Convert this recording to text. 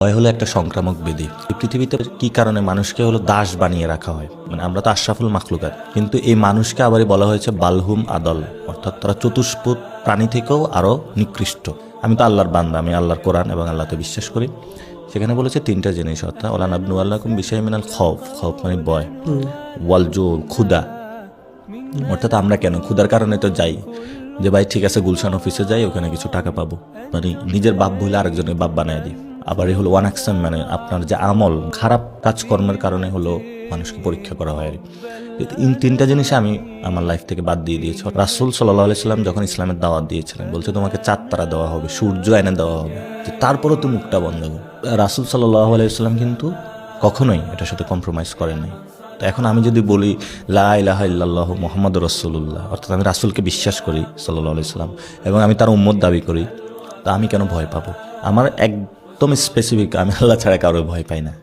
ভয় হলো একটা সংক্রামক ব্যাধি। এই পৃথিবীতে কি কারণে মানুষকে হলো দাস বানিয়ে রাখা হয়, মানে আমরা তো আশরাফুল মাখলুকাত, কিন্তু এই মানুষকে আবারই বলা হয়েছে বালহুম আদল, অর্থাৎ তারা চতুষ্পদ প্রাণী থেকেও আরো নিকৃষ্ট। আমি তো আল্লাহর বান্দা, আমি আল্লাহর কোরআন এবং আল্লাহতে বিশ্বাস করি। সেখানে বলেছে তিনটা জিনিস, অর্থাৎ ওলা নাবনু আল্লাহকুম বিশাইমিন মিনাল খৌফ, খৌফ মানে ভয়, ওয়াল জুল ক্ষুদা, অর্থাৎ আমরা কেন ক্ষুধার কারণে তো যাই যে ভাই ঠিক আছে গুলশান অফিসে যাই, ওখানে কিছু টাকা পাবো, মানে নিজের বাপ বলে আরেকজনের বাপ বানায় দিই। আবার এই হলো ওয়ান অ্যাকশন, মানে আপনার যে আমল খারাপ কাজকর্মের কারণে হলো মানুষকে পরীক্ষা করা হয়। তিনটা জিনিস আমি আমার লাইফ থেকে বাদ দিয়ে দিয়েছি। রাসূল সাল্লাল্লাহু আলাইহি সাল্লাম যখন ইসলামের দাওয়াত দিয়েছিলেন, বলছে তোমাকে চাঁদ তারা দেওয়া হবে, সূর্য এনে দেওয়া হবে, তারপরও তো মুখটা বন্ধ করো। রাসূল সাল্লাল্লাহু আলাইহি সাল্লাম কিন্তু কখনোই এটার সাথে কম্প্রোমাইজ করেন নাই। তো এখন আমি যদি বলি লা ইলাহা ইল্লাল্লাহ মুহাম্মাদুর রাসূলুল্লাহ, অর্থাৎ আমি রাসূলকে বিশ্বাস করি সাল্লাল্লাহু আলাইহি সাল্লাম, এবং আমি তার উম্মত দাবি করি, তা আমি কেন ভয় পাবো? আমার একদম স্পেসিফিক, আমি আল্লাহ ছাড়া কারো ভয় পাই না।